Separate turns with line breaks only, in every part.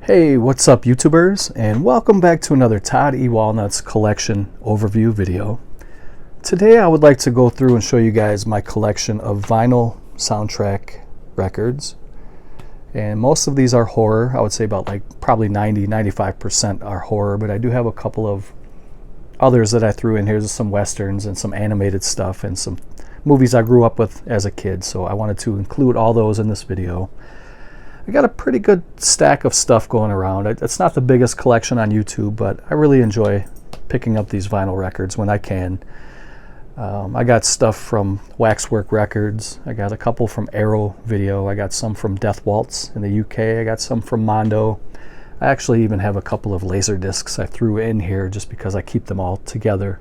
Hey, what's up YouTubers, and welcome back to another Todd E. Walnuts collection overview video. Today I would like to go through and show you guys my collection of vinyl soundtrack records. And most of these are horror. I would say about probably 90-95% are horror, but I do have a couple of others that I threw in here. There's some westerns and some animated stuff and some movies I grew up with as a kid, so I wanted to include all those in this video. I got a pretty good stack of stuff going around. It's not the biggest collection on YouTube, but I really enjoy picking up these vinyl records when I can. I got stuff from Waxwork Records. I got a couple from Arrow Video. I got some from Death Waltz in the UK. I got some from Mondo. I actually even have a couple of laser discs I threw in here just because I keep them all together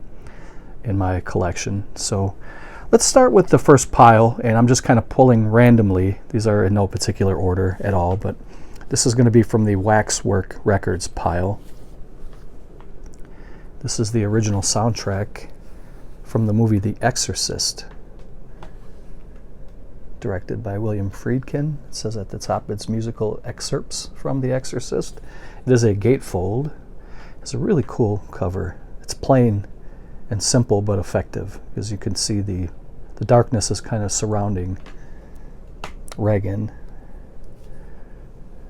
in my collection. So let's start with the first pile, and I'm just kind of pulling randomly. These are in no particular order at all, but this is going to be from the Waxwork Records pile. This is the original soundtrack from the movie The Exorcist, directed by William Friedkin. It says at the top it's musical excerpts from The Exorcist. It is a gatefold. It's a really cool cover. It's plain and simple but effective, because you can see the darkness is kind of surrounding Regan.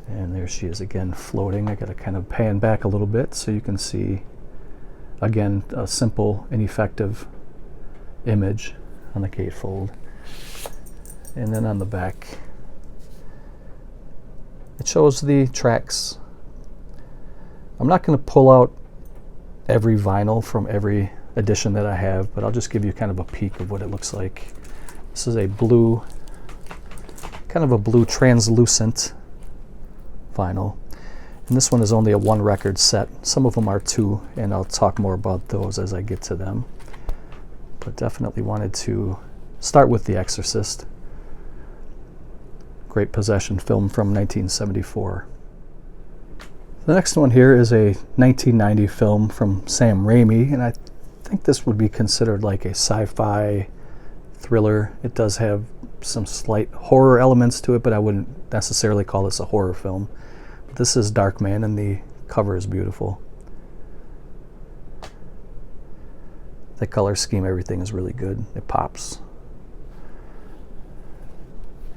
And there she is again floating. I got to kind of pan back a little bit so you can see again a simple and effective image on the gatefold. And then on the back it shows the tracks. I'm not going to pull out every vinyl from every edition that I have, but I'll just give you kind of a peek of what it looks like. This is a blue, kind of a blue translucent vinyl, and this one is only a one record set. Some of them are two, and I'll talk more about those as I get to them, but definitely wanted to start with The Exorcist. Great possession film from 1974. The next one here is a 1990 film from Sam Raimi, and I think this would be considered like a sci-fi thriller. It does have some slight horror elements to it, but I wouldn't necessarily call this a horror film. But this is Darkman, and the cover is beautiful. The color scheme, everything is really good. It pops.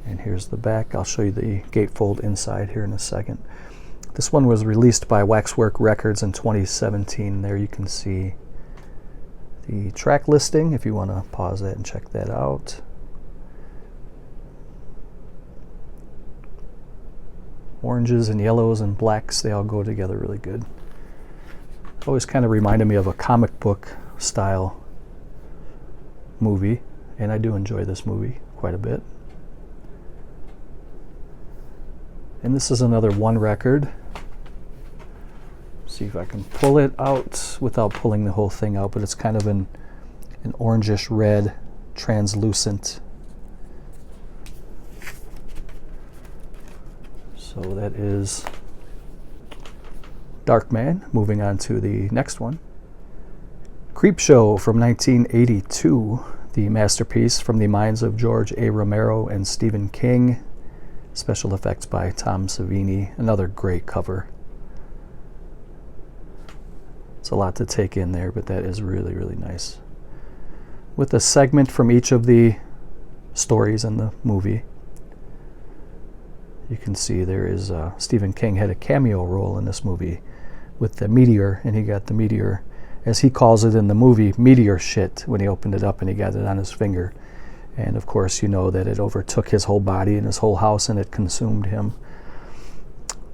And here's the back. I'll show you the gatefold inside here in a second. This one was released by Waxwork Records in 2017. There you can see the track listing if you want to pause that and check that out. Oranges and yellows and blacks, they all go together really good. Always kind of reminded me of a comic book style movie, and I do enjoy this movie quite a bit. And this is another one record. See if I can pull it out without pulling the whole thing out, but it's kind of an orangish red, translucent. So that is Darkman. Moving on to the next one. Creepshow from 1982, the masterpiece from the minds of George A. Romero and Stephen King. Special effects by Tom Savini. Another great cover. It's a lot to take in there, but that is really, really nice. With a segment from each of the stories in the movie. You can see there is Stephen King had a cameo role in this movie with the meteor, and he got the meteor, as he calls it in the movie, meteor shit, when he opened it up and he got it on his finger. And of course you know that it overtook his whole body and his whole house, and it consumed him.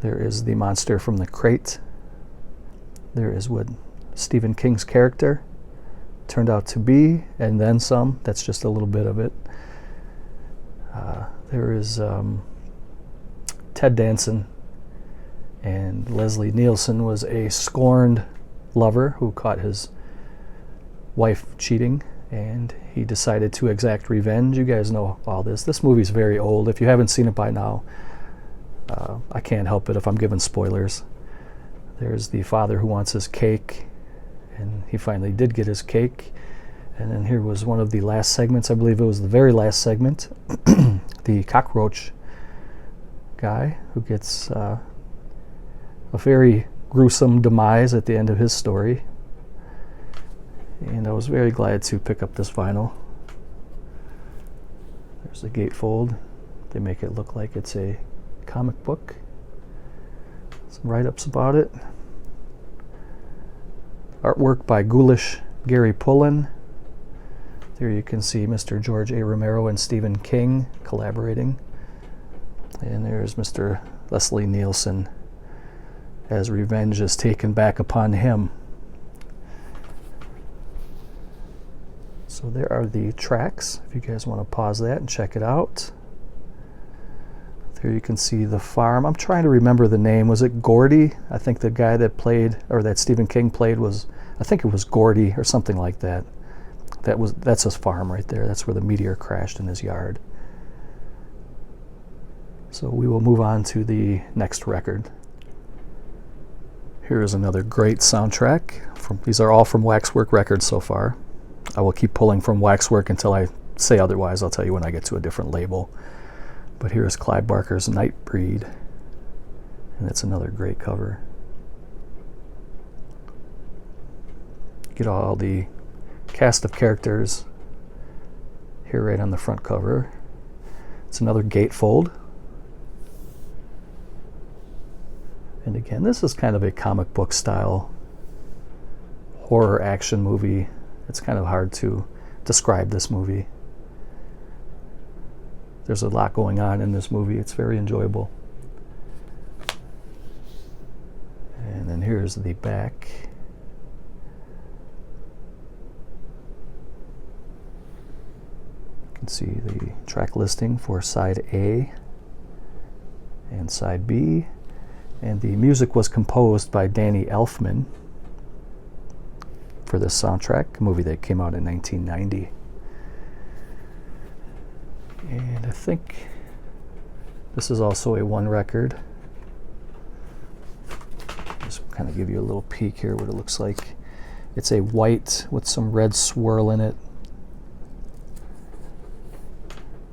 There is the monster from the crate. There is what Stephen King's character turned out to be, and then some. That's just a little bit of it. There is Ted Danson, and Leslie Nielsen was a scorned lover who caught his wife cheating, and he decided to exact revenge. You guys know all this. This movie's very old. If you haven't seen it by now, I can't help it if I'm giving spoilers. There's the father who wants his cake, and he finally did get his cake. And then here was one of the last segments. I believe it was the very last segment. The cockroach guy who gets a very gruesome demise at the end of his story. And I was very glad to pick up this vinyl. There's the gatefold. They make it look like it's a comic book. Some write-ups about it. Artwork by Ghoulish Gary Pullen. There you can see Mr. George A. Romero and Stephen King collaborating. And there's Mr. Leslie Nielsen as revenge is taken back upon him. So there are the tracks, if you guys want to pause that and check it out. There you can see the farm. I'm trying to remember the name. Was it Gordy? I think the guy that played, or that Stephen King played, was, I think it was Gordy or something like that. That's his farm right there. That's where the meteor crashed in his yard. So we will move on to the next record. Here is another great soundtrack. These are all from Waxwork Records so far. I will keep pulling from Waxwork until I say otherwise. I'll tell you when I get to a different label. But here is Clyde Barker's Nightbreed. And it's another great cover. Get all the cast of characters here right on the front cover. It's another gatefold. And again, this is kind of a comic book style horror action movie. It's kind of hard to describe this movie. There's a lot going on in this movie. It's very enjoyable. And then here's the back. You can see the track listing for side A and side B. And the music was composed by Danny Elfman for this soundtrack, a movie that came out in 1990. And I think this is also a one record. Just kind of give you a little peek here what it looks like. It's a white with some red swirl in it.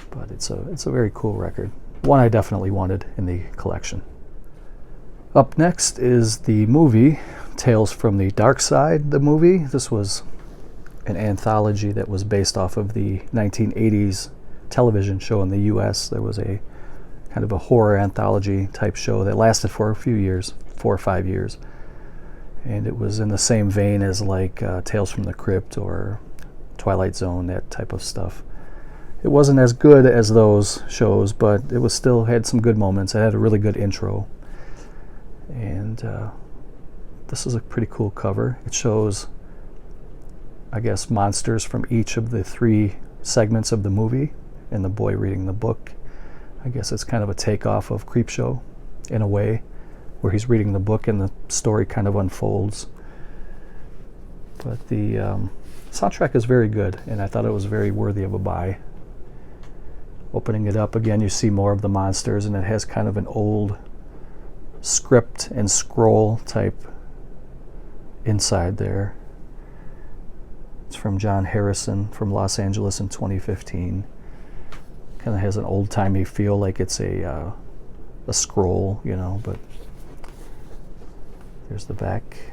But it's a very cool record. One I definitely wanted in the collection. Up next is the movie Tales from the Dark Side, the movie. This was an anthology that was based off of the 1980s television show in the US. There was a kind of a horror anthology type show that lasted for a few years, 4 or 5 years. And it was in the same vein as like Tales from the Crypt or Twilight Zone, that type of stuff. It wasn't as good as those shows, but it was still had some good moments. It had a really good intro. And this is a pretty cool cover. It shows, I guess, monsters from each of the 3 segments of the movie and the boy reading the book. I guess it's kind of a takeoff of Creepshow in a way, where he's reading the book and the story kind of unfolds. But the soundtrack is very good, and I thought it was very worthy of a buy. Opening it up again, you see more of the monsters, and it has kind of an old script and scroll type inside there. It's from John Harrison from Los Angeles in 2015. Kind of has an old-timey feel, like it's a scroll, you know, but there's the back.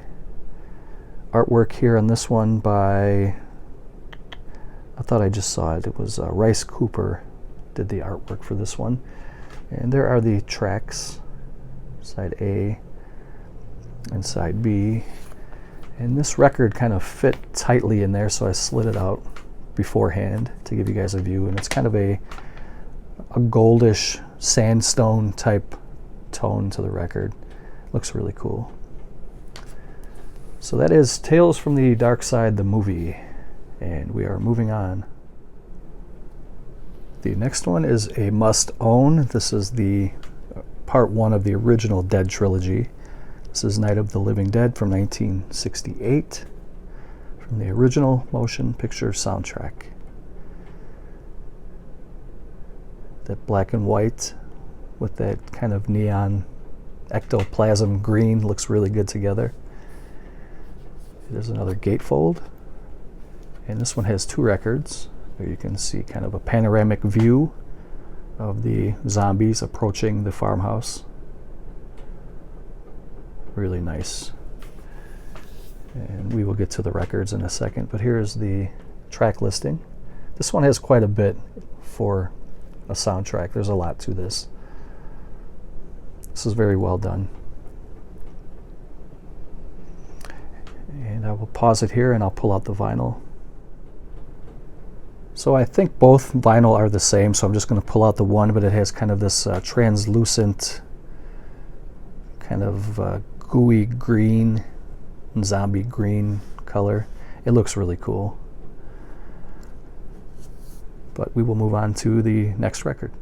Artwork here on this one by, I thought I just saw it. It was Rice Cooper did the artwork for this one. And there are the tracks, side A and side B. And this record kind of fit tightly in there, so I slid it out beforehand to give you guys a view. And it's kind of a goldish sandstone type tone to the record. Looks really cool. So that is Tales from the Dark Side, the movie. And we are moving on. The next one is a must-own. This is the part 1 of the original Dead trilogy. This is Night of the Living Dead from 1968, from the original motion picture soundtrack. That black and white with that kind of neon ectoplasm green looks really good together. There's another gatefold, and this one has 2 records. There you can see kind of a panoramic view of the zombies approaching the farmhouse. Really nice. And we will get to the records in a second, but here's the track listing. This one has quite a bit for a soundtrack. There's a lot to this. This is very well done. And I will pause it here and I'll pull out the vinyl. So I think both vinyl are the same, so I'm just going to pull out the one, but it has kind of this translucent, kind of gooey green, zombie green color. It looks really cool. But we will move on to the next record.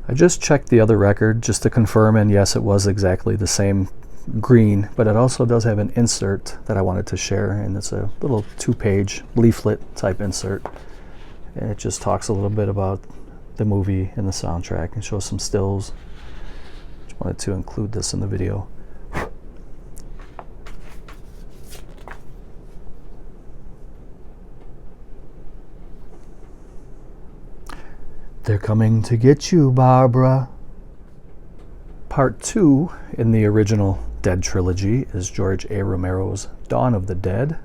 I just checked the other record just to confirm, and yes, it was exactly the same green, but it also does have an insert that I wanted to share, and it's a little 2-page leaflet type insert. And it just talks a little bit about the movie and the soundtrack and shows some stills. Just wanted to include this in the video. They're coming to get you, Barbara. Part 2 in the original Dead trilogy is George A. Romero's Dawn of the Dead,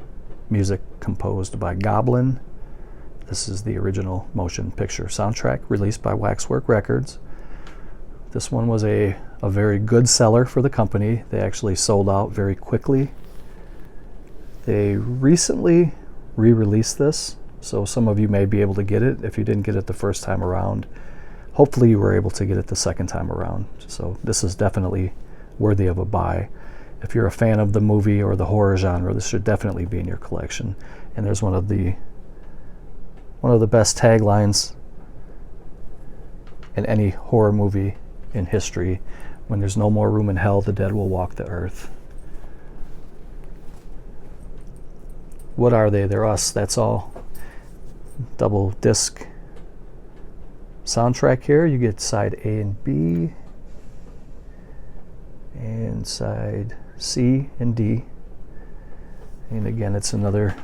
music composed by Goblin. This is the original motion picture soundtrack released by Waxwork Records. This one was a very good seller for the company. They actually sold out very quickly. They recently re-released this, so some of you may be able to get it if you didn't get it the first time around. Hopefully you were able to get it the second time around. So this is definitely worthy of a buy. If you're a fan of the movie or the horror genre, this should definitely be in your collection. And there's one of the best taglines in any horror movie in history: when there's no more room in hell, the dead will walk the earth. What are they? They're us, that's all. Double disc soundtrack here. You get side A and B, and side C and D. And again, it's another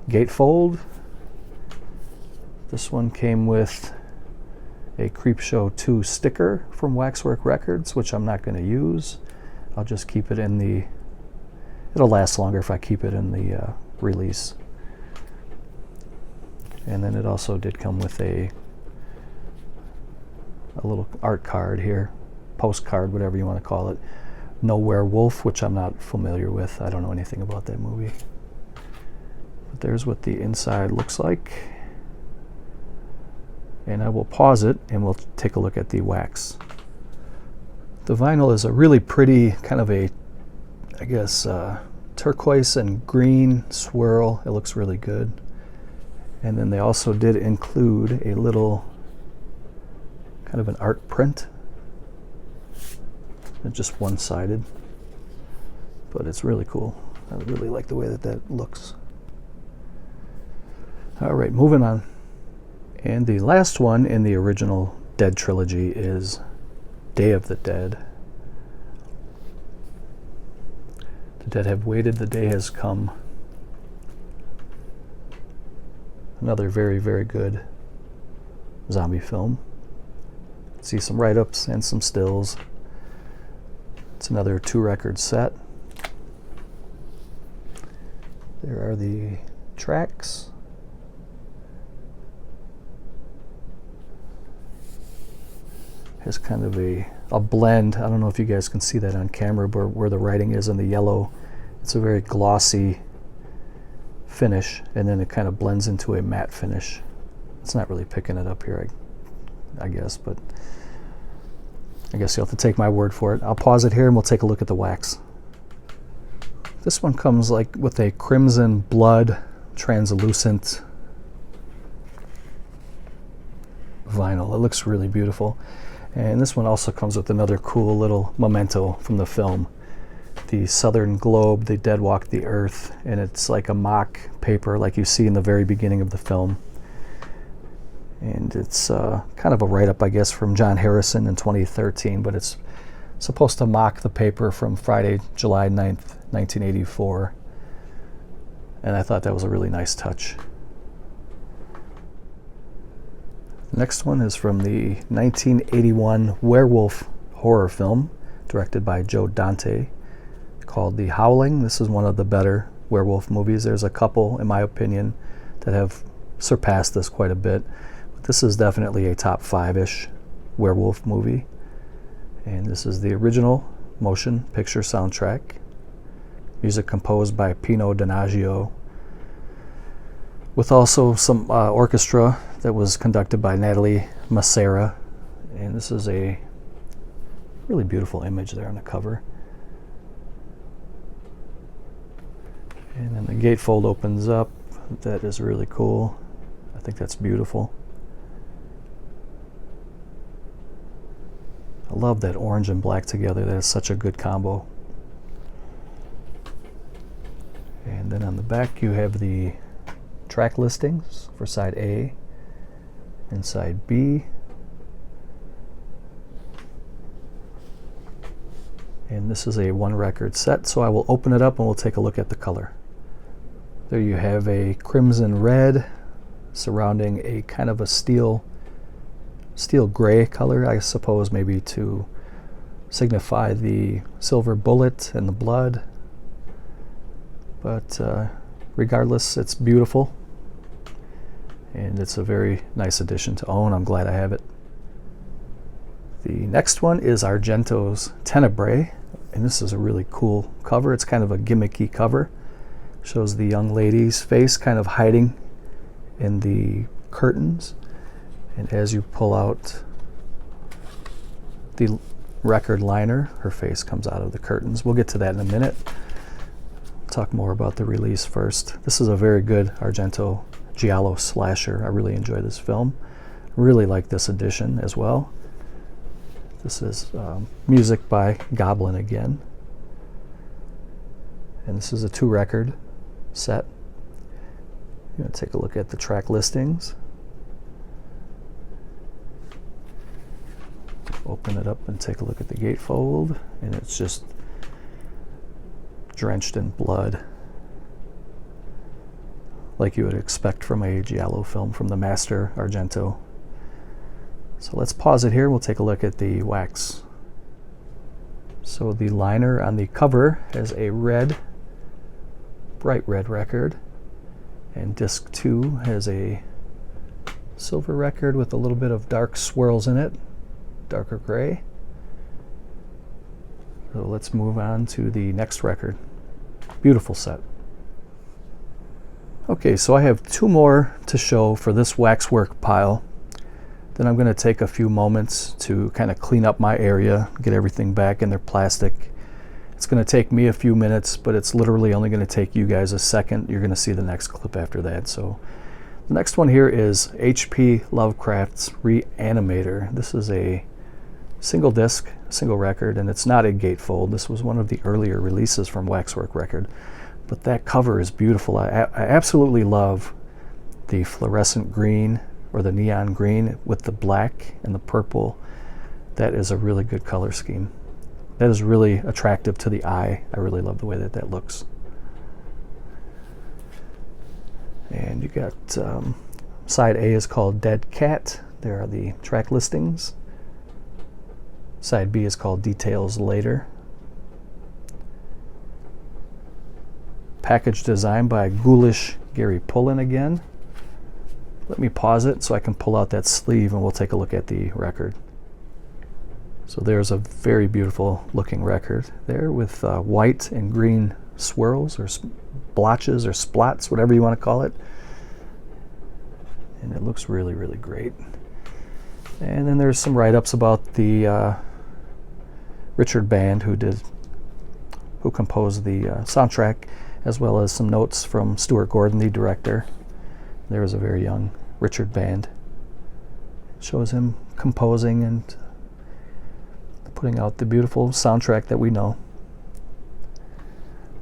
gatefold. This one came with a Creepshow 2 sticker from Waxwork Records, which I'm not going to use. I'll just keep it in the... It'll last longer if I keep it in the release. And then it also did come with a little art card here, postcard, whatever you want to call it. No Werewolf, which I'm not familiar with. I don't know anything about that movie. But there's what the inside looks like. And I will pause it and we'll take a look at the wax. The vinyl is a really pretty kind of a, I guess, turquoise and green swirl. It looks really good. And then they also did include a little kind of an art print. It's just one-sided, but it's really cool. I really like the way that looks. All right, moving on. And the last one in the original Dead trilogy is Day of the Dead. The dead have waited, the day has come. Another very, very good zombie film. See some write-ups and some stills. It's another 2-record set. There are the tracks. Has kind of a blend. I don't know if you guys can see that on camera, but where the writing is in the yellow, it's a very glossy finish, and then it kind of blends into a matte finish. It's not really picking it up here, I guess, but I guess you'll have to take my word for it. I'll pause it here and we'll take a look at the wax. This one comes like with a crimson blood translucent vinyl. It looks really beautiful. And this one also comes with another cool little memento from the film. The Southern Globe, the dead walk the earth, and it's like a mock paper like you see in the very beginning of the film. And it's kind of a write-up, I guess, from John Harrison in 2013, but it's supposed to mock the paper from Friday, July 9th, 1984. And I thought that was a really nice touch. The next one is from the 1981 werewolf horror film, directed by Joe Dante. called The Howling. This is one of the better werewolf movies. There's a couple, in my opinion, that have surpassed this quite a bit. But this is definitely a top 5-ish werewolf movie. And this is the original motion picture soundtrack. Music composed by Pino Donaggio, with also some orchestra that was conducted by Natalie Massacre. And this is a really beautiful image there on the cover. And then the gatefold opens up. That is really cool. I think that's beautiful. I love that orange and black together. That is such a good combo. And then on the back you have the track listings for side A and side B. And this is a 1-record set, so I will open it up and we'll take a look at the color. There you have a crimson red surrounding a kind of a steel gray color, I suppose, maybe to signify the silver bullet and the blood. But regardless, it's beautiful, and it's a very nice addition to own. I'm glad I have it. The next one is Argento's Tenebrae, and this is a really cool cover. It's kind of a gimmicky cover. Shows the young lady's face kind of hiding in the curtains, and as you pull out the record liner, her face comes out of the curtains. We'll get to that in a minute. Talk more about the release first. This is a very good Argento giallo slasher. I really enjoy this film. Really like this edition as well. This is music by Goblin again, and this is a 2-record set. I'm going to take a look at the track listings. Open it up and take a look at the gatefold, and it's just drenched in blood, like you would expect from a giallo film from the master Argento. So let's pause it here. We'll take a look at the wax. So the liner on the cover has a red, bright red record, and disc 2 has a silver record with a little bit of dark swirls in it, darker gray. So let's move on to the next record. Beautiful set. Okay, so I have 2 more to show for this Waxwork pile. Then I'm going to take a few moments to kind of clean up my area, get everything back in their plastic. It's going to take me a few minutes, but it's literally only going to take you guys a second. You're going to see the next clip after that. So the next one here is H.P. Lovecraft's Re-Animator. This is a single disc, single record, and it's not a gatefold. This was one of the earlier releases from Waxwork record, but that cover is beautiful. I absolutely love the fluorescent green, or the neon green, with the black and the purple. That is a really good color scheme. That is really attractive to the eye. I really love the way that that looks. And you got side A is called Dead Cat. There are the track listings. Side B is called Details Later. Package design by Ghoulish Gary Pullen again. Let me pause it so I can pull out that sleeve and we'll take a look at the record. So there's a very beautiful looking record there with white and green swirls or blotches or splots, whatever you want to call it. And it looks really, really great. And then there's some write-ups about the Richard Band who composed the soundtrack, as well as some notes from Stuart Gordon, the director. There was a very young Richard Band. It shows him composing and putting out the beautiful soundtrack that we know.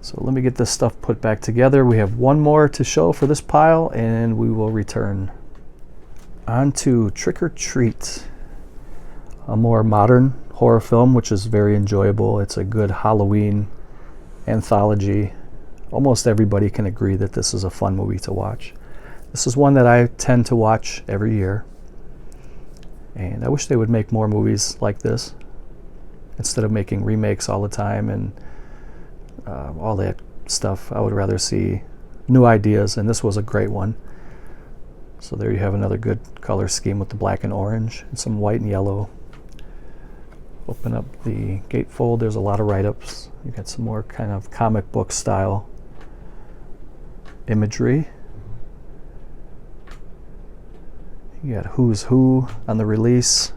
So let me get this stuff put back together. We have one more to show for this pile, and we will return. On to Trick or Treat, a more modern horror film, which is very enjoyable. It's a good Halloween anthology. Almost everybody can agree that this is a fun movie to watch. This is one that I tend to watch every year, and I wish they would make more movies like this instead of making remakes all the time and all that stuff. I would rather see new ideas, and this was a great one. So there you have another good color scheme with the black and orange and some white and yellow. Open up the gatefold. There's a lot of write-ups. You got some more kind of comic book style imagery. You got Who's Who on the release.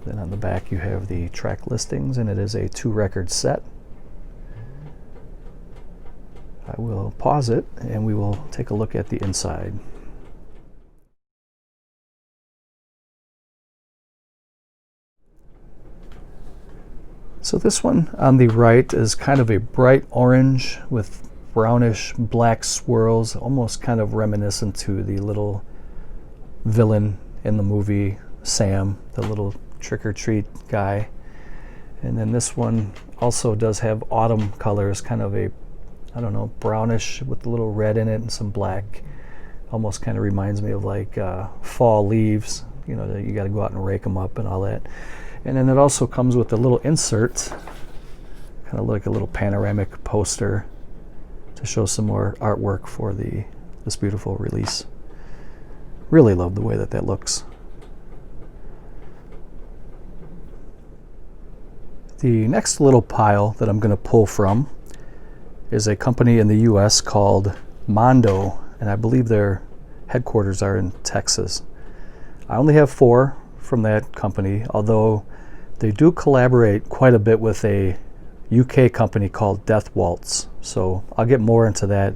Then on the back you have the track listings, and it is a 2-record set. I will pause it and we will take a look at the inside. So this one on the right is kind of a bright orange with brownish black swirls, almost kind of reminiscent to the little villain in the movie Sam, the little trick-or-treat guy. And then this one also does have autumn colors, kind of a, I don't know, brownish with a little red in it and some black. Almost kind of reminds me of like fall leaves, you know, that you got to go out and rake them up and all that. And then it also comes with a little insert, kind of like a little panoramic poster to show some more artwork for this beautiful release. Really love the way that looks. The next little pile that I'm going to pull from is a company in the US called Mondo, and I believe their headquarters are in Texas. I only have 4 from that company, although they do collaborate quite a bit with a UK company called Waltz. So I'll get more into that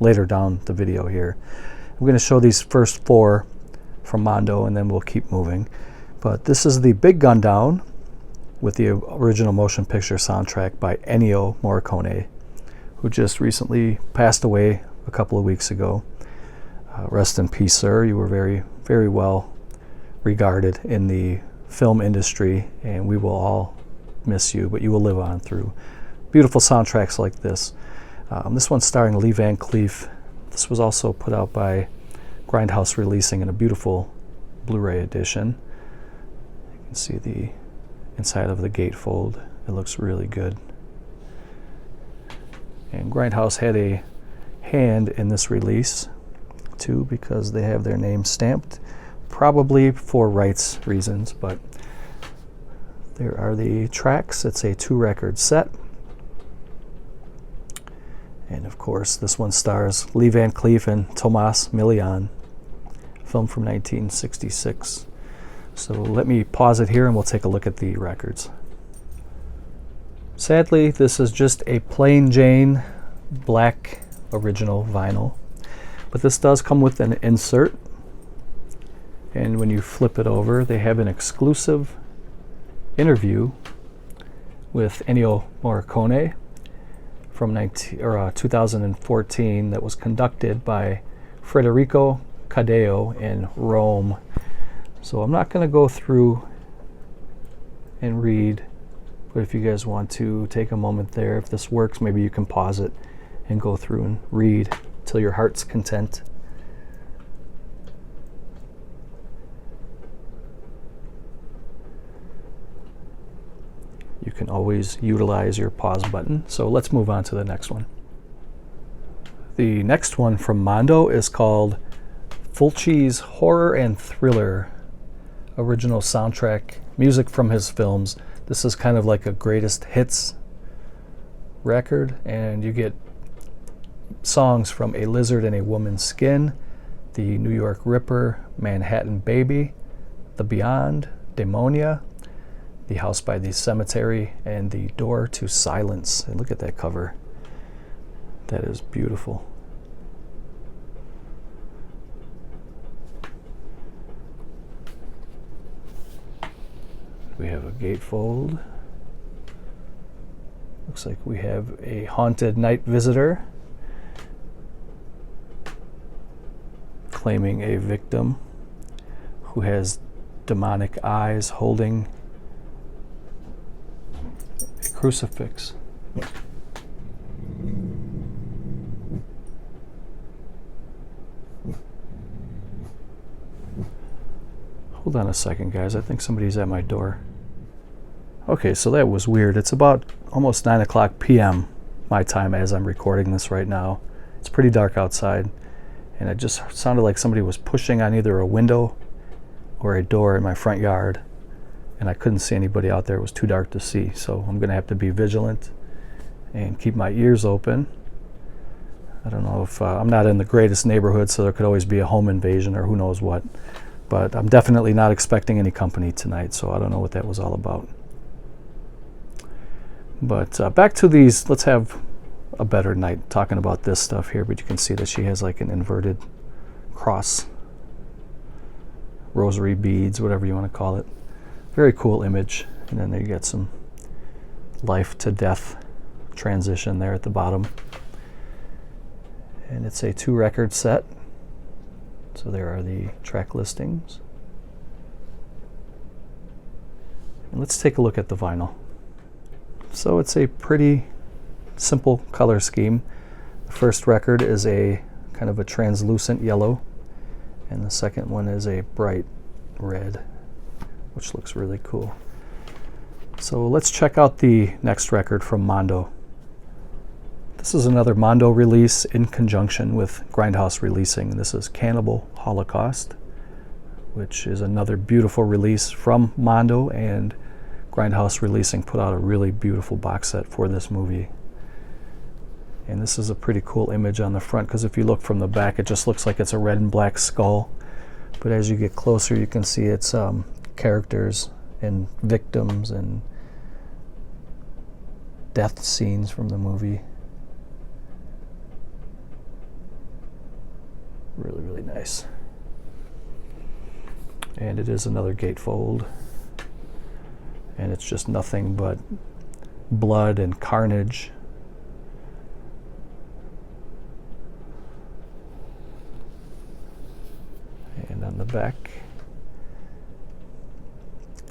later down the video here. I'm going to show these first 4 from Mondo, and then we'll keep moving. But this is the Big Gun Down with the original motion picture soundtrack by Ennio Morricone, who just recently passed away a couple of weeks ago. Rest in peace, sir. You were very, very well regarded in the film industry, and we will all miss you, but you will live on through beautiful soundtracks like this. This one's starring Lee Van Cleef. This was also put out by Grindhouse Releasing in a beautiful Blu-ray edition. You can see the inside of the gatefold. It looks really good. And Grindhouse had a hand in this release too, because they have their name stamped, probably for rights reasons, but there are the tracks. It's a 2-record set. And of course, this one stars Lee Van Cleef and Tomas Milian, film from 1966. So let me pause it here and we'll take a look at the records. Sadly, this is just a plain Jane black original vinyl, but this does come with an insert, and when you flip it over, they have an exclusive interview with Ennio Morricone from 2014 that was conducted by Federico Cadeo in Rome. So I'm not going to go through and read, but if you guys want to take a moment there, if this works, maybe you can pause it and go through and read till your heart's content. You can always utilize your pause button. So let's move on to the next one. The next one from Mondo is called Fulci's Horror and Thriller, original soundtrack, music from his films. This is kind of like a greatest hits record, and you get songs from A Lizard in a Woman's Skin, The New York Ripper, Manhattan Baby, The Beyond, Demonia, The House by the Cemetery, and The Door to Silence. And look at that cover. That is beautiful. We have a gatefold. Looks like we have a haunted night visitor claiming a victim who has demonic eyes holding a crucifix. Hold on a second, guys. I think somebody's at my door. Okay, so that was weird. It's about almost 9 o'clock p.m. my time as I'm recording this right now. It's pretty dark outside, and it just sounded like somebody was pushing on either a window or a door in my front yard, and I couldn't see anybody out there. It was too dark to see, so I'm going to have to be vigilant and keep my ears open. I don't know if I'm not in the greatest neighborhood, so there could always be a home invasion or who knows what, but I'm definitely not expecting any company tonight, so I don't know what that was all about. But back to these, let's have a better night talking about this stuff here, but you can see that she has like an inverted cross, rosary beads, whatever you want to call it. Very cool image. And then there you get some life to death transition there at the bottom. And it's a 2-record set. So there are the track listings. And let's take a look at the vinyl. So it's a pretty simple color scheme. The first record is a kind of a translucent yellow, and the second one is a bright red, which looks really cool. So let's check out the next record from Mondo. This is another Mondo release in conjunction with Grindhouse releasing. This is Cannibal Holocaust, which is another beautiful release from Mondo, and Grindhouse Releasing put out a really beautiful box set for this movie. And this is a pretty cool image on the front, because if you look from the back, it just looks like it's a red and black skull. But as you get closer, you can see its characters and victims and death scenes from the movie. Really, really nice. And it is another gatefold. And it's just nothing but blood and carnage. And on the back,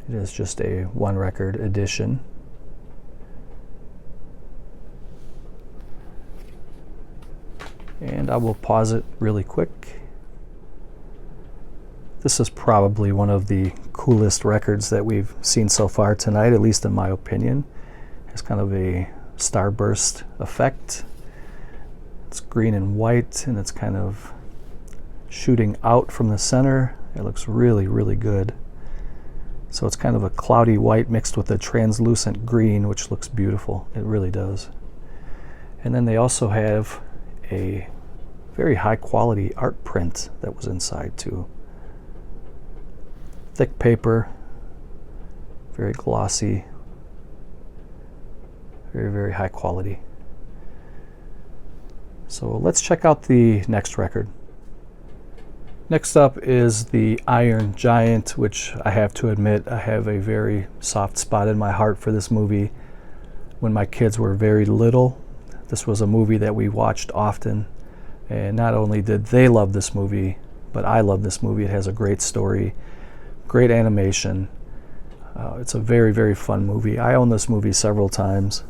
it is just a 1-record edition. And I will pause it really quick. This is probably one of the coolest records that we've seen so far tonight, at least in my opinion. It's kind of a starburst effect. It's green and white, and it's kind of shooting out from the center. It looks really, really good. So it's kind of a cloudy white mixed with a translucent green, which looks beautiful. It really does. And then they also have a very high quality art print that was inside too. Thick paper, very glossy, very, very high quality. So let's check out the next record. Next up is the Iron Giant, which I have to admit, I have a very soft spot in my heart for this movie. When my kids were very little, this was a movie that we watched often, and not only did they love this movie, but I love this movie. It has a great story, great animation. It's a very, very fun movie. I own this movie several times,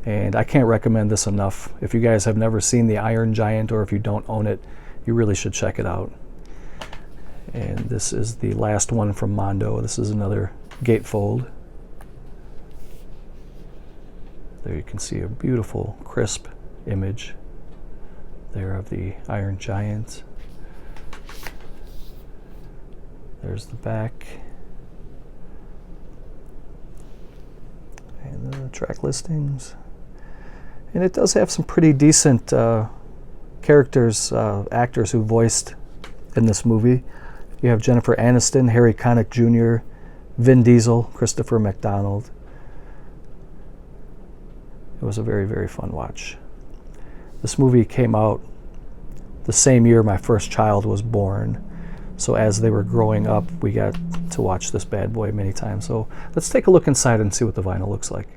and I can't recommend this enough. If you guys have never seen the Iron Giant, or if you don't own it, you really should check it out. And this is the last one from Mondo. This is another gatefold. There you can see a beautiful, crisp image there of the Iron Giant. There's the back. And the track listings. And it does have some pretty decent characters, actors who voiced in this movie. You have Jennifer Aniston, Harry Connick Jr., Vin Diesel, Christopher McDonald. It was a very, very fun watch. This movie came out the same year my first child was born. So as they were growing up, we got to watch this bad boy many times. So let's take a look inside and see what the vinyl looks like.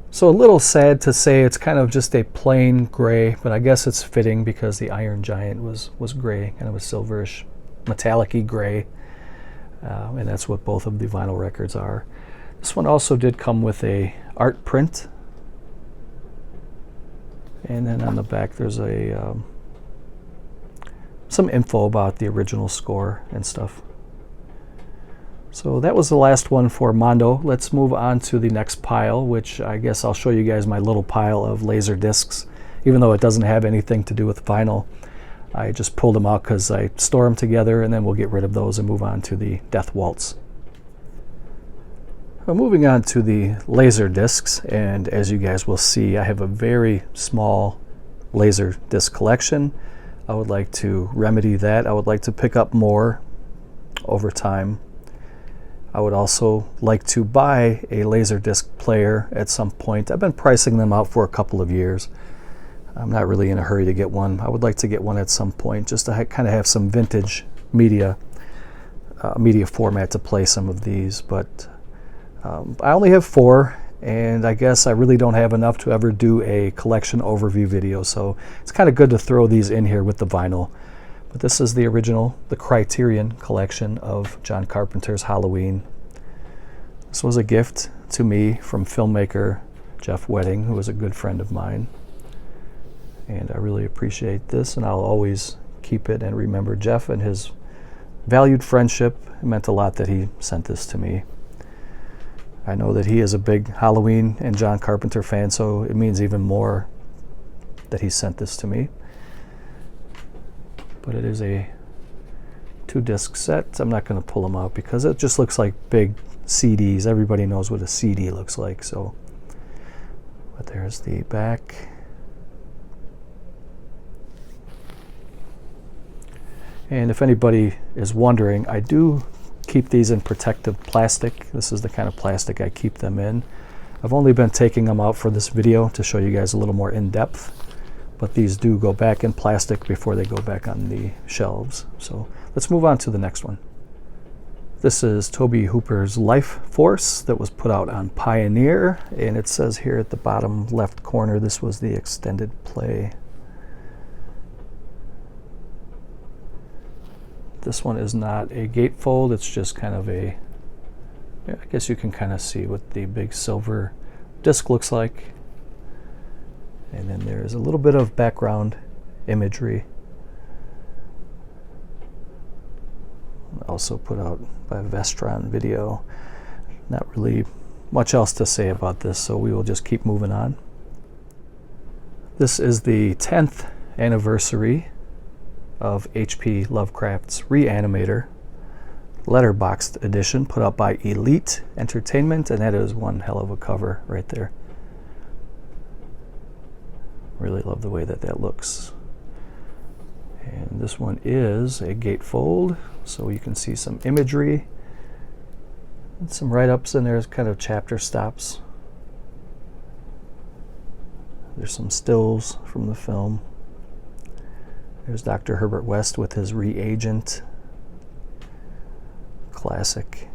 So a little sad to say it's kind of just a plain gray, but I guess it's fitting because the Iron Giant was gray, kind of a silverish, metallic-y gray. And that's what both of the vinyl records are. This one also did come with a art print. And then on the back there's a some info about the original score and stuff. So that was the last one for Mondo. Let's move on to the next pile, which I guess I'll show you guys my little pile of laser discs. Even though it doesn't have anything to do with vinyl, I just pulled them out because I store them together, and then we'll get rid of those and move on to the Death Waltz. Well, moving on to the laser discs, and as you guys will see, I have a very small laser disc collection. I would like to remedy that. I would like to pick up more over time. I would also like to buy a laser disc player at some point. I've been pricing them out for a couple of years. I'm not really in a hurry to get one. I would like to get one at some point just to kind of have some vintage media format to play some of these, but I only have 4, and I guess I really don't have enough to ever do a collection overview video, so it's kind of good to throw these in here with the vinyl. But this is the original, the Criterion collection of John Carpenter's Halloween. This was a gift to me from filmmaker Jeff Wedding, who was a good friend of mine. And I really appreciate this, and I'll always keep it and remember Jeff and his valued friendship. It meant a lot that he sent this to me. I know that he is a big Halloween and John Carpenter fan, so it means even more that he sent this to me. But it is a 2-disc set. I'm not going to pull them out because it just looks like big CDs. Everybody knows what a CD looks like. So, but there's the back. And if anybody is wondering, I do keep these in protective plastic. This is the kind of plastic I keep them in. I've only been taking them out for this video to show you guys a little more in depth, but these do go back in plastic before they go back on the shelves. So let's move on to the next one. This is Tobe Hooper's Life Force that was put out on Pioneer, and it says here at the bottom left corner this was the extended play. This one is not a gatefold, it's just kind of a, I guess you can kind of see what the big silver disc looks like. And then there's a little bit of background imagery. Also put out by Vestron Video. Not really much else to say about this, so we will just keep moving on. This is the 10th anniversary of H.P. Lovecraft's Re-Animator letterboxed edition put out by Elite Entertainment, and that is one hell of a cover right there. Really love the way that that looks. And this one is a gatefold, so you can see some imagery and some write-ups, and there's kind of chapter stops. There's some stills from the film. There's Dr. Herbert West with his reagent. Classic.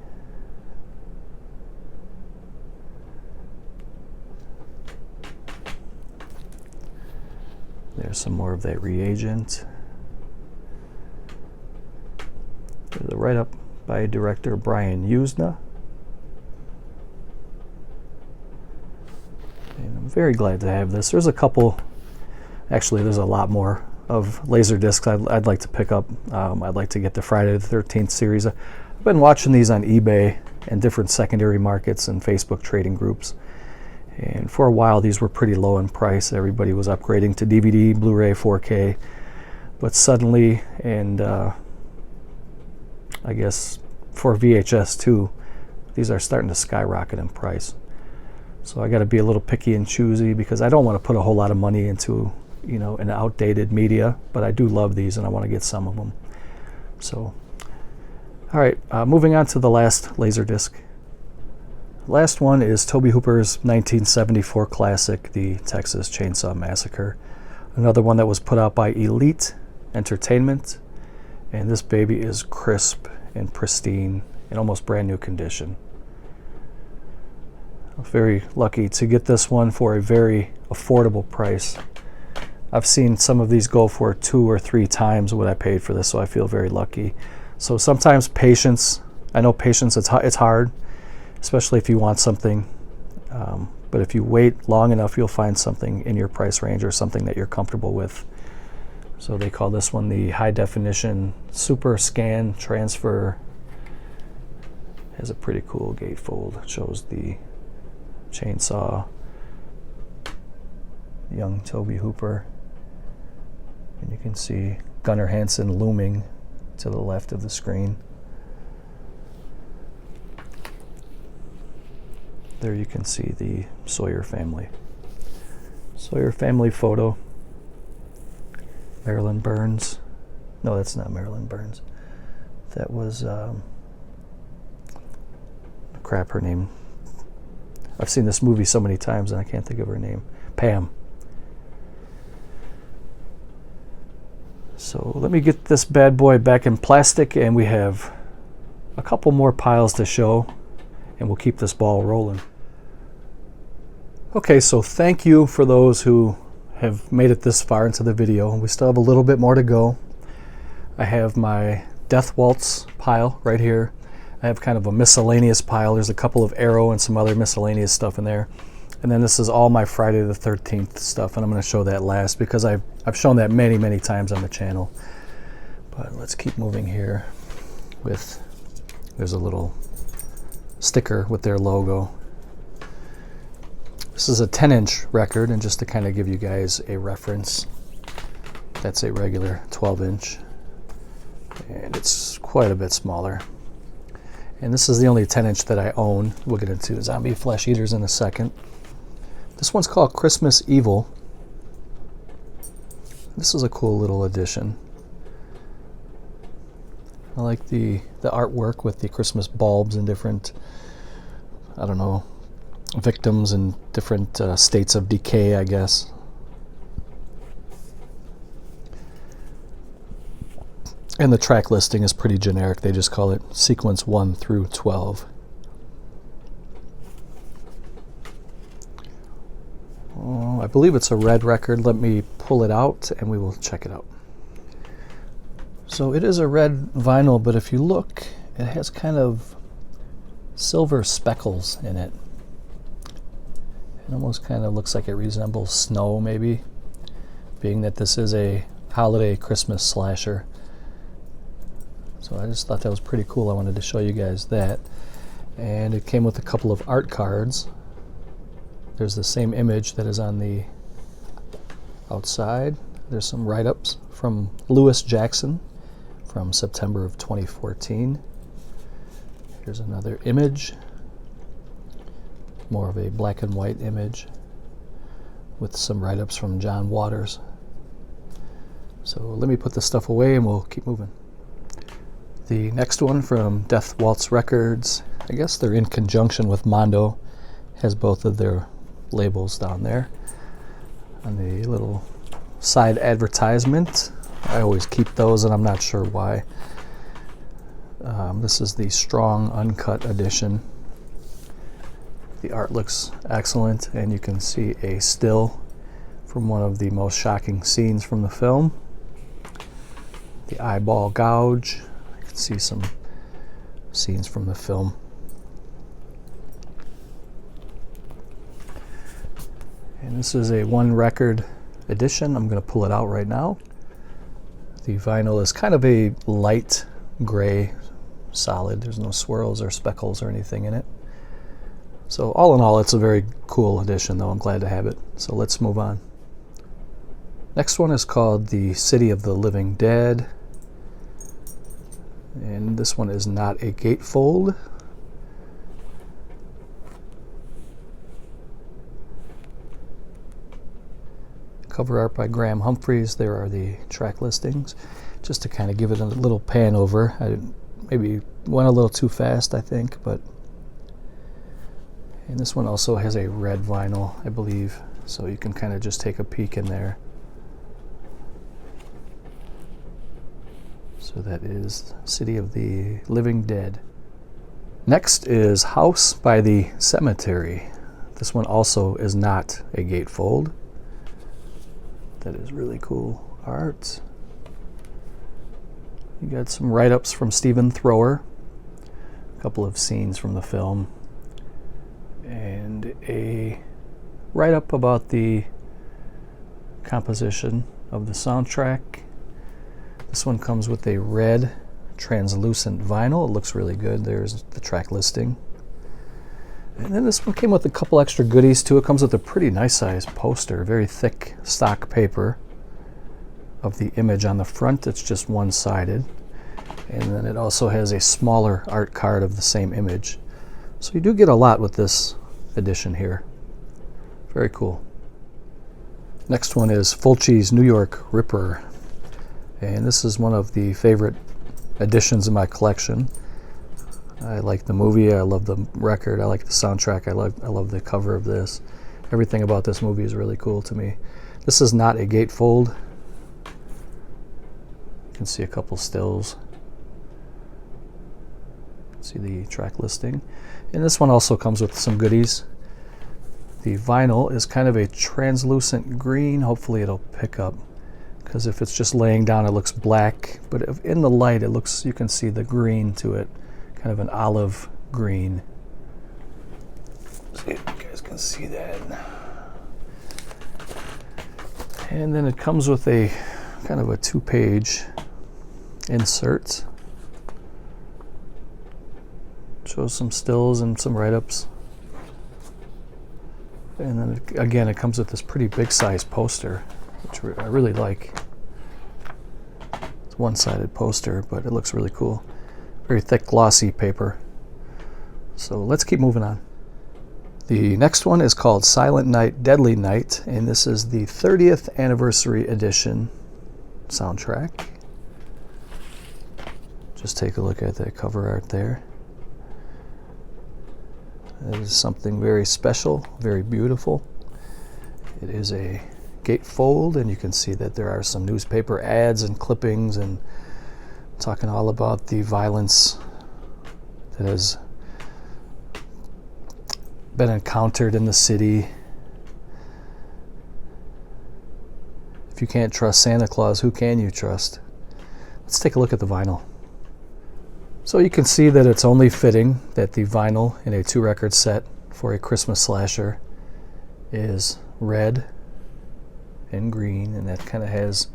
There's some more of that reagent. There's a write-up by director Brian Usna. And I'm very glad to have this. There's a couple, actually there's a lot more of laser discs I'd like to pick up. I'd like to get the Friday the 13th series. I've been watching these on eBay and different secondary markets and Facebook trading groups. And for a while these were pretty low in price. Everybody was upgrading to DVD, Blu-ray, 4K. But suddenly, and I guess for VHS too, these are starting to skyrocket in price. So I got to be a little picky and choosy because I don't want to put a whole lot of money into, you know, an outdated media, but I do love these and I want to get some of them. So, all right, moving on to the last Laserdisc. Last one is Tobe Hooper's 1974 classic, the Texas Chainsaw Massacre. Another one that was put out by Elite Entertainment, and this baby is crisp and pristine in almost brand new condition. I'm very lucky to get this one for a very affordable price. I've seen some of these go for 2 or 3 times what I paid for this, so I feel very lucky. So sometimes patience, I know patience, it's hard, especially if you want something, but if you wait long enough, you'll find something in your price range or something that you're comfortable with. So they call this one the high definition super scan transfer Has a pretty cool gatefold. It shows the chainsaw, young Toby Hooper, and you can see Gunnar Hansen looming to the left of the screen. There you can see the Sawyer family. Sawyer family photo. Marilyn Burns. No, that's not Marilyn Burns. That was, crap, her name. I've seen this movie so many times and I can't think of her name. Pam. So let me get this bad boy back in plastic, and we have a couple more piles to show, and we'll keep this ball rolling. Okay, so thank you for those who have made it this far into the video. We still have a little bit more to go. I have my Death Waltz pile right here. I have kind of a miscellaneous pile. There's a couple of Arrow and some other miscellaneous stuff in there. And then this is all my Friday the 13th stuff, and I'm going to show that last because I've shown that many, many times on the channel. But let's keep moving here with, there's a little sticker with their logo. This is a 10-inch record, and just to kind of give you guys a reference, that's a regular 12-inch, and it's quite a bit smaller. And this is the only 10-inch that I own. We'll get into Zombie Flesh Eaters in a second. This one's called Christmas Evil. This is a cool little addition. I like the artwork with the Christmas bulbs and different, I don't know, victims and different states of decay, I guess. And the track listing is pretty generic. They just call it sequence 1 through 12. Oh, I believe it's a red record. Let me pull it out and we will check it out. So it is a red vinyl, but if you look, it has kind of silver speckles in it. It almost kind of looks like it resembles snow, maybe, being that this is a holiday Christmas slasher. So I just thought that was pretty cool. I wanted to show you guys that. And it came with a couple of art cards. There's the same image that is on the outside. There's some write-ups from Lewis Jackson from September of 2014. Here's another image, more of a black and white image with some write-ups from John Waters. So let me put this stuff away and we'll keep moving. The next one from Death Waltz Records, I guess they're in conjunction with Mondo, has both of their labels down there. On the little side advertisement, I always keep those and I'm not sure why. This is the Strong Uncut edition. The art looks excellent, and you can see a still from one of the most shocking scenes from the film. The eyeball gouge. You can see some scenes from the film. And this is a one record edition. I'm going to pull it out right now. The vinyl is kind of a light gray solid. There's no swirls or speckles or anything in it. So all in all, it's a very cool edition, though. I'm glad to have it. So let's move on. Next one is called The City of the Living Dead. And this one is not a gatefold. Cover art by Graham Humphreys. There are the track listings. Just to kind of give it a little pan over. I maybe went a little too fast, I think, but... And this one also has a red vinyl, I believe, so you can kind of just take a peek in there. So that is City of the Living Dead. Next is House by the Cemetery. This one also is not a gatefold. That is really cool art. You got some write-ups from Stephen Thrower, a couple of scenes from the film, and a write-up about the composition of the soundtrack. This one comes with a red translucent vinyl. It looks really good. There's the track listing. And then this one came with a couple extra goodies too. It comes with a pretty nice size poster, very thick stock paper of the image on the front. It's just one-sided. And then it also has a smaller art card of the same image. So you do get a lot with this edition here. Very cool. Next one is Fulci's New York Ripper. And this is one of the favorite editions in my collection. I like the movie, I love the record, I like the soundtrack, I love the cover of this. Everything about this movie is really cool to me. This is not a gatefold. You can see a couple stills. See the track listing. And this one also comes with some goodies. The vinyl is kind of a translucent green. Hopefully it'll pick up, because if it's just laying down it looks black, but if in the light it looks, you can see the green to it, kind of an olive green. See if you guys can see that. And then it comes with a kind of a 2-page insert. Shows some stills and some write-ups. And then again it comes with this pretty big size poster, which I really like. It's a one-sided poster, but it looks really cool. Very thick glossy paper. So let's keep moving on. The next one is called Silent Night, Deadly Night, and this is the 30th anniversary edition soundtrack. Just take a look at that cover art there. It is something very special, very beautiful. It is a gatefold, and you can see that there are some newspaper ads and clippings and talking all about the violence that has been encountered in the city. If you can't trust Santa Claus, who can you trust? Let's take a look at the vinyl. So you can see that it's only fitting that the vinyl in a 2-record set for a Christmas slasher is red and green, and that kind of has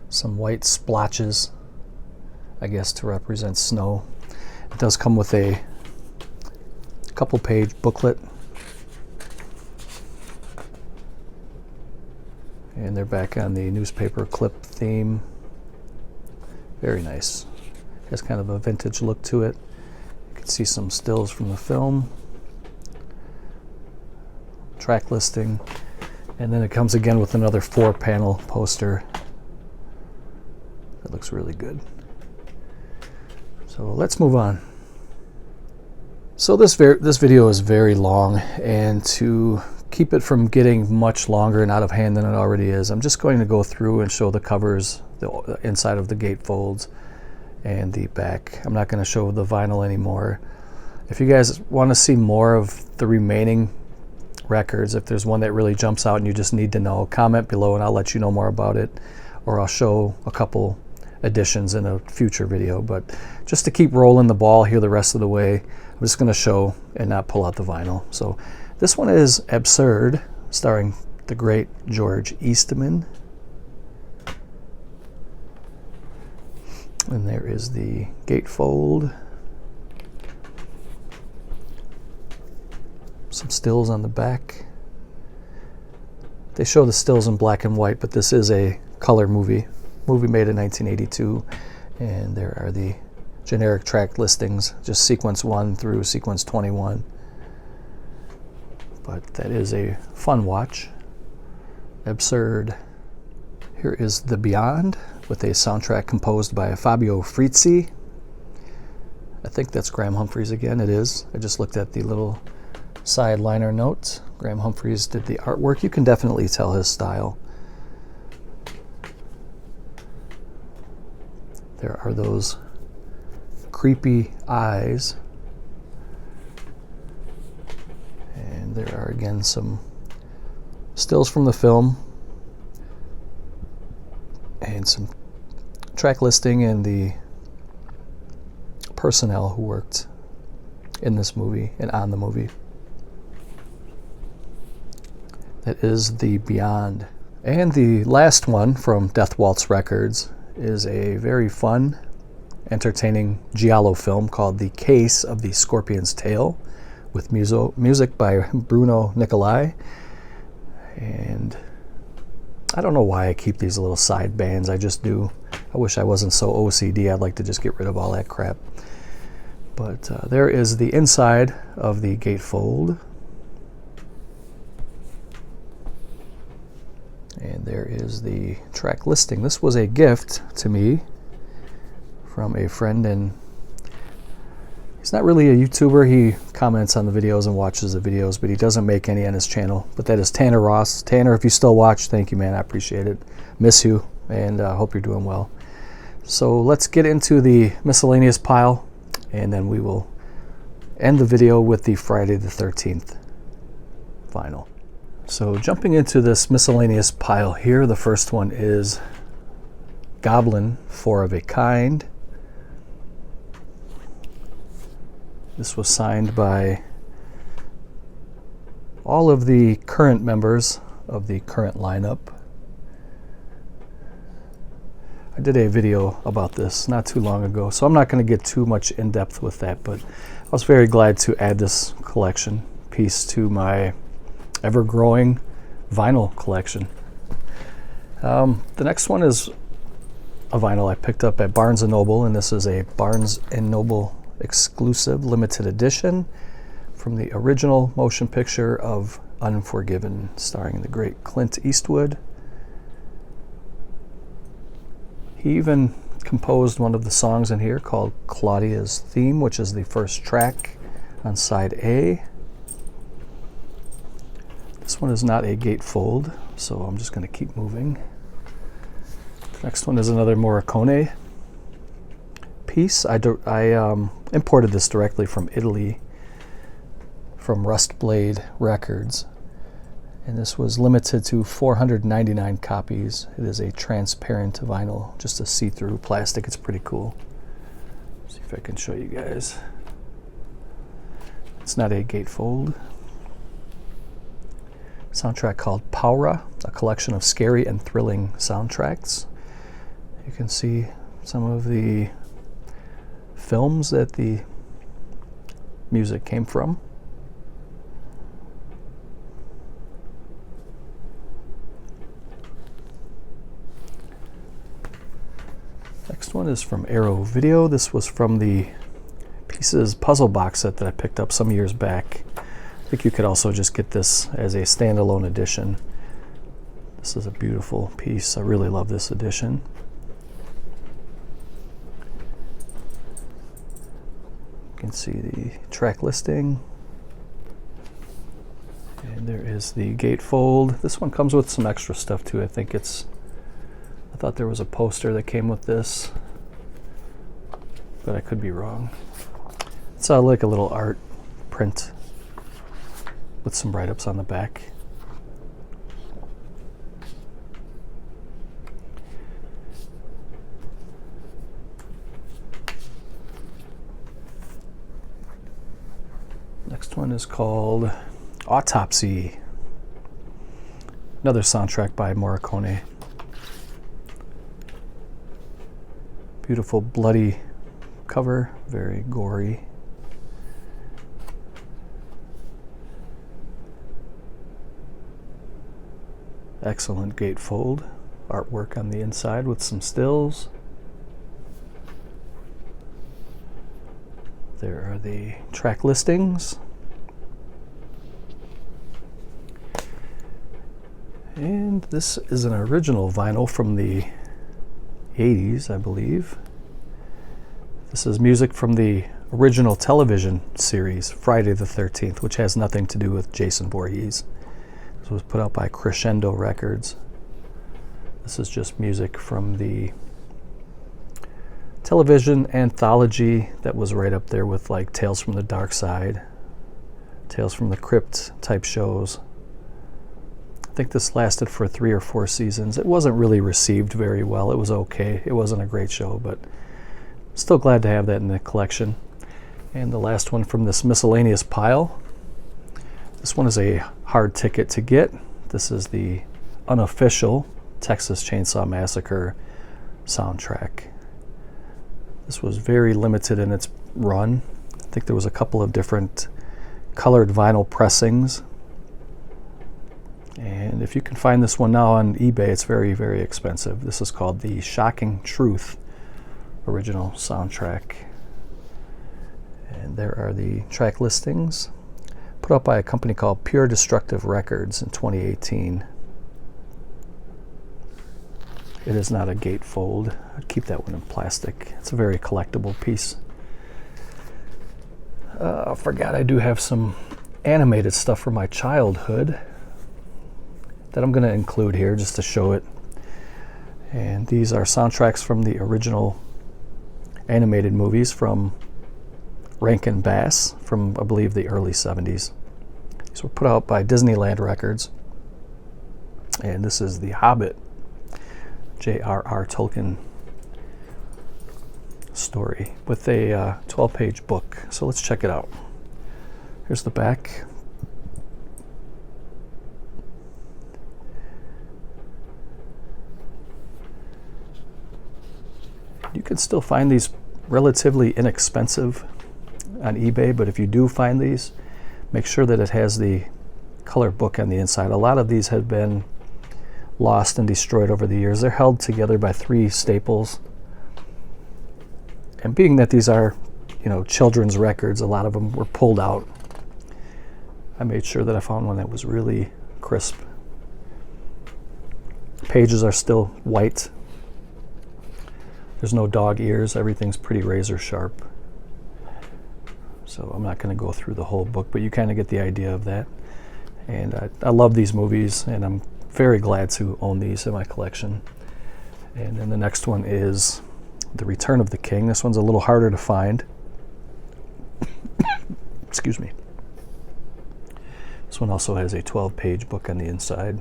some white splotches, I guess, to represent snow. It does come with a couple-page booklet, and they're back on the newspaper clip theme. Very nice. Has kind of a vintage look to it. You can see some stills from the film, track listing, and then it comes again with another 4-panel poster that looks really good. So let's move on. So this video is very long, and to keep it from getting much longer and out of hand than it already is, I'm just going to go through and show the covers, the inside of the gatefolds, and the back. I'm not going to show the vinyl anymore. If you guys want to see more of the remaining records, if there's one that really jumps out and you just need to know, comment below and I'll let you know more about it, or I'll show a couple editions in a future video. But just to keep rolling the ball here the rest of the way, I'm just going to show and not pull out the vinyl. So this one is Absurd, starring the great George Eastman. And there is the gatefold. Some stills on the back. They show the stills in black and white, but this is a color movie made in 1982. And there are the generic track listings, just sequence 1 through sequence 21. But that is a fun watch. Absurd. Here is The Beyond, with a soundtrack composed by Fabio Frizzi. I think that's Graham Humphreys again. It is. I just looked at the little side liner note. Graham Humphreys did the artwork. You can definitely tell his style. There are those creepy eyes. And there are again some stills from the film and some track listing and the personnel who worked in this movie and on the movie. That is The Beyond. And the last one from Death Waltz Records is a very fun entertaining giallo film called The Case of the Scorpion's Tail, with music by Bruno Nikolai. And I don't know why I keep these little side bands, I just do. I wish I wasn't so OCD, I'd like to just get rid of all that crap. But there is the inside of the gatefold. And there is the track listing. This was a gift to me from a friend, and he's not really a YouTuber. He comments on the videos and watches the videos, but he doesn't make any on his channel. But that is Tanner Ross. Tanner, if you still watch, thank you, man. I appreciate it. Miss you, and hope you're doing well. So let's get into the miscellaneous pile, and then we will end the video with the Friday the 13th vinyl. So jumping into this miscellaneous pile here, the first one is Goblin, Four of a Kind. This was signed by all of the current members of the current lineup. I did a video about this not too long ago, so I'm not going to get too much in depth with that, but I was very glad to add this collection piece to my ever-growing vinyl collection. The next one is a vinyl I picked up at Barnes & Noble, and this is a Barnes & Noble exclusive limited edition from the original motion picture of Unforgiven, starring the great Clint Eastwood. He even composed one of the songs in here called Claudia's Theme, which is the first track on side A. This one is not a gatefold, so I'm just going to keep moving. The next one is another Morricone piece. I imported this directly from Italy, from Rustblade Records, and this was limited to 499 copies. It is a transparent vinyl, just a see-through plastic. It's pretty cool. Let's see if I can show you guys. It's not a gatefold. Soundtrack called Paura, a collection of scary and thrilling soundtracks. You can see some of the films that the music came from. Next one is from Arrow Video. This was from the Pieces puzzle box set that I picked up some years back. I think you could also just get this as a standalone edition. This is a beautiful piece. I really love this edition. You can see the track listing. And there is the gatefold. This one comes with some extra stuff too. I thought there was a poster that came with this, but I could be wrong. It's like a little art print with some write-ups on the back. Next one is called Autopsy, another soundtrack by Morricone. Beautiful bloody cover, very gory. Excellent gatefold, artwork on the inside with some stills. There are the track listings. And this is an original vinyl from the 80s, I believe. This is music from the original television series, Friday the 13th, which has nothing to do with Jason Voorhees. This was put out by Crescendo Records. This is just music from the television anthology that was right up there with like Tales from the Dark Side, Tales from the Crypt type shows. I think this lasted for 3 or 4 seasons. It wasn't really received very well. It was okay. It wasn't a great show, but still glad to have that in the collection. And the last one from this miscellaneous pile. This one is a hard ticket to get. This is the Unofficial Texas Chainsaw Massacre soundtrack. This was very limited in its run. I think there was a couple of different colored vinyl pressings. And if you can find this one now on eBay, it's very, very expensive. This is called the Shocking Truth original soundtrack. And there are the track listings, put up by a company called Pure Destructive Records in 2018. It is not a gatefold. I'd keep that one in plastic. It's a very collectible piece. I forgot I do have some animated stuff from my childhood that I'm going to include here just to show it. And these are soundtracks from the original animated movies from Rankin Bass from, I believe, the early 70s. These were put out by Disneyland Records. And this is The Hobbit, J.R.R. Tolkien story with a 12-page book. So let's check it out. Here's the back. You can still find these relatively inexpensive on eBay, but if you do find these, make sure that it has the color book on the inside. A lot of these have been lost and destroyed over the years. They're held together by 3 staples. And being that these are, children's records, a lot of them were pulled out. I made sure that I found one that was really crisp. Pages are still white. There's no dog ears. Everything's pretty razor sharp. So I'm not going to go through the whole book, but you kind of get the idea of that. And I love these movies, and I'm very glad to own these in my collection. And then the next one is The Return of the King. This one's a little harder to find. Excuse me. This one also has a 12-page book on the inside.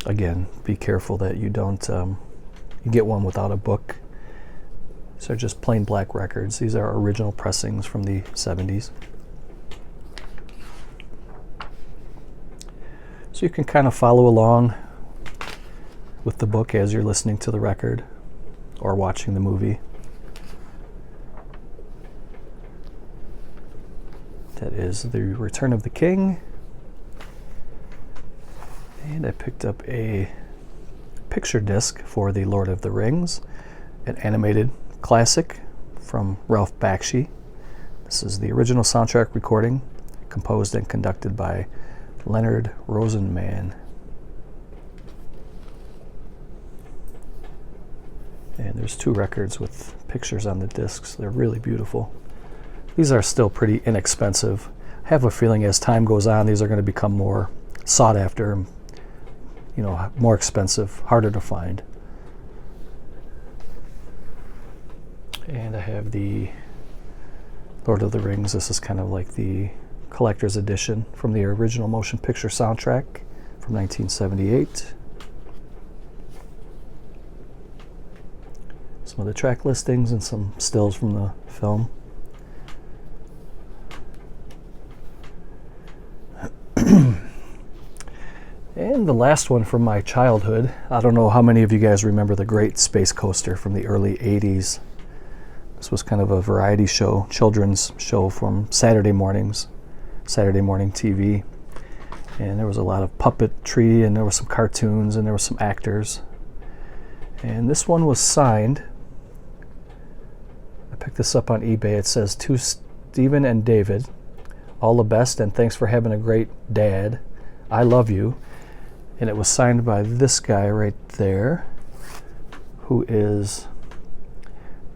Again, be careful that you don't you get one without a book. These are just plain black records. These are original pressings from the 70s. So you can kind of follow along with the book as you're listening to the record or watching the movie. That is The Return of the King. And I picked up a picture disc for The Lord of the Rings, an animated classic from Ralph Bakshi. This is the original soundtrack recording, composed and conducted by Leonard Rosenman. And there's 2 records with pictures on the discs. They're really beautiful. These are still pretty inexpensive. I have a feeling as time goes on, these are going to become more sought after, more expensive, harder to find. And I have the Lord of the Rings. This is kind of like the collector's edition from the original motion picture soundtrack from 1978. Some of the track listings and some stills from the film. And the last one from my childhood. I don't know how many of you guys remember the Great Space Coaster from the early 80s. This was kind of a variety show, children's show from Saturday mornings, Saturday morning TV. And there was a lot of puppetry, and there were some cartoons, and there were some actors. And this one was signed. I picked this up on eBay. It says, "To Stephen and David, all the best, and thanks for having a great dad. I love you." And it was signed by this guy right there, who is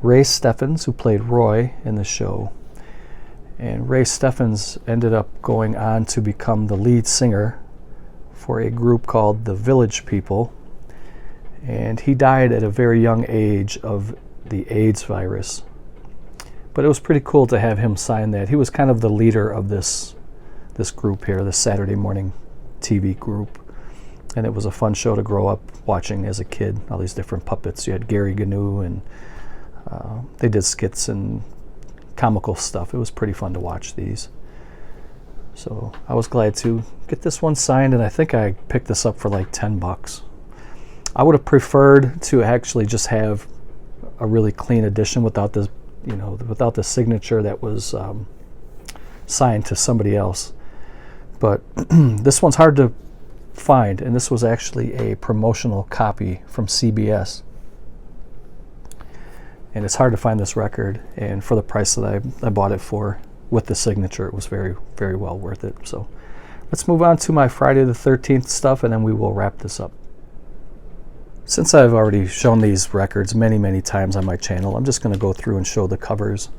Ray Steffens, who played Roy in the show. And Ray Steffens ended up going on to become the lead singer for a group called the Village People. And he died at a very young age of the AIDS virus. But it was pretty cool to have him sign that. He was kind of the leader of this group here, this Saturday morning TV group. And it was a fun show to grow up watching as a kid, all these different puppets. You had Gary Gnu, and they did skits and comical stuff. It was pretty fun to watch these. So I was glad to get this one signed, and I think I picked this up for like 10 bucks. I would have preferred to actually just have a really clean edition without the, you know, without the signature that was signed to somebody else. But this one's hard to find, and this was actually a promotional copy from CBS. And it's hard to find this record, and for the price that I bought it for with the signature, it was very, very well worth it. So let's move on to my Friday the 13th stuff, and then we will wrap this up. Since I've already shown these records many, many times on my channel, I'm just going to go through and show the covers,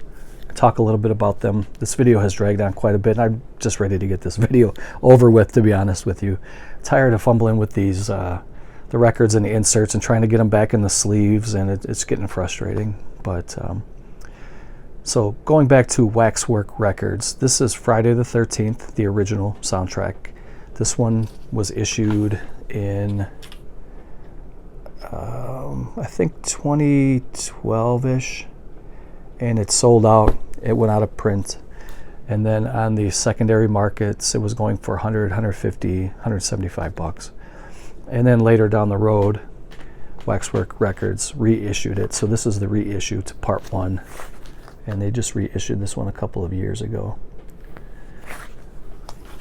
talk a little bit about them. This video has dragged on quite a bit, and I'm just ready to get this video over with, to be honest with you. Tired of fumbling with these the records and the inserts and trying to get them back in the sleeves, and it's getting frustrating. But so going back to Waxwork Records, this is Friday the 13th, the original soundtrack. This one was issued in I think 2012-ish, and it sold out. It went out of print, and then on the secondary markets it was going for 100, 150, 175 bucks. And then later down the road, Waxwork Records reissued it. So this is the reissue to part 1, and they just reissued this one a couple of years ago.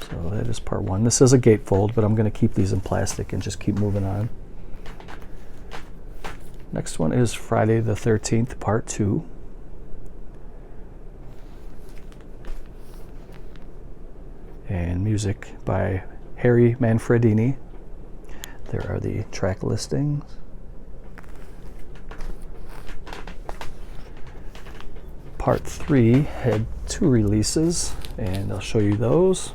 So that is part 1. This is a gatefold, but I'm going to keep these in plastic and just keep moving on. Next one is Friday the 13th, part 2. And music by Harry Manfredini. There are the track listings. Part 3 had 2 releases, and I'll show you those.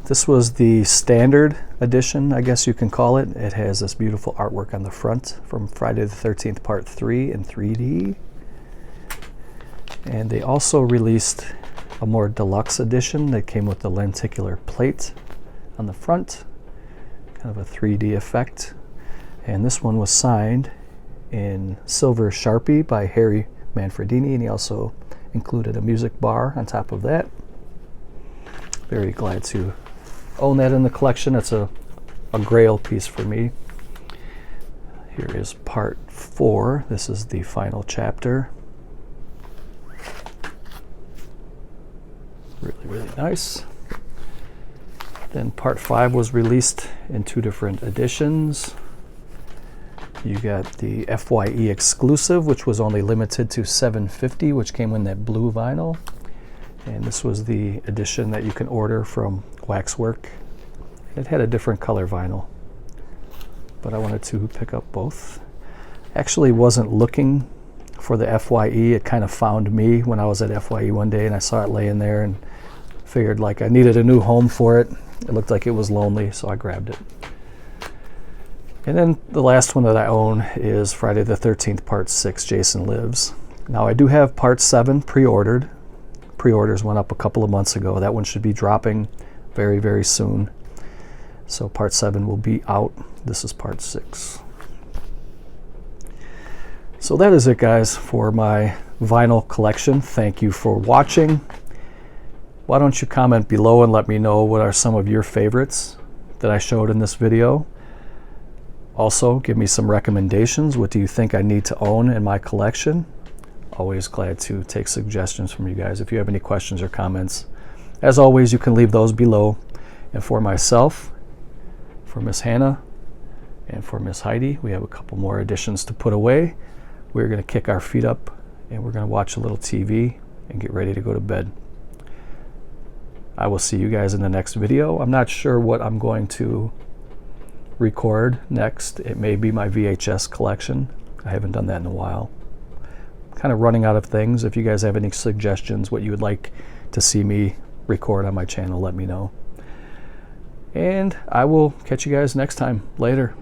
This was the standard edition, I guess you can call it. It has this beautiful artwork on the front from Friday the 13th, part 3 in 3D. And they also released a more deluxe edition that came with the lenticular plate on the front, kind of a 3D effect. And this one was signed in silver Sharpie by Harry Manfredini, and he also included a music bar on top of that. Very glad to own that in the collection. It's a grail piece for me. Here is part 4. This is the final chapter. Really, really nice. Then part 5 was released in 2 different editions. You got the FYE exclusive, which was only limited to 750, which came in that blue vinyl. And this was the edition that you can order from Waxwork. It had a different color vinyl, but I wanted to pick up both. Actually wasn't looking for the FYE. It kind of found me when I was at FYE one day, and I saw it laying there and figured like I needed a new home for it. It looked like it was lonely, so I grabbed it. And then the last one that I own is Friday the 13th, part 6, Jason Lives. Now I do have part 7 pre-ordered. Pre-orders went up a couple of months ago. That one should be dropping very, very soon. So part 7 will be out. This is part 6. So that is it, guys, for my vinyl collection. Thank you for watching. Why don't you comment below and let me know what are some of your favorites that I showed in this video. Also, give me some recommendations. What do you think I need to own in my collection? Always glad to take suggestions from you guys. If you have any questions or comments, as always, you can leave those below. And for myself, for Miss Hannah, and for Miss Heidi, we have a couple more editions to put away. We're going to kick our feet up, and we're going to watch a little TV and get ready to go to bed. I will see you guys in the next video. I'm not sure what I'm going to record next. It may be my VHS collection. I haven't done that in a while. Kind of running out of things. If you guys have any suggestions, what you would like to see me record on my channel, let me know. And I will catch you guys next time. Later.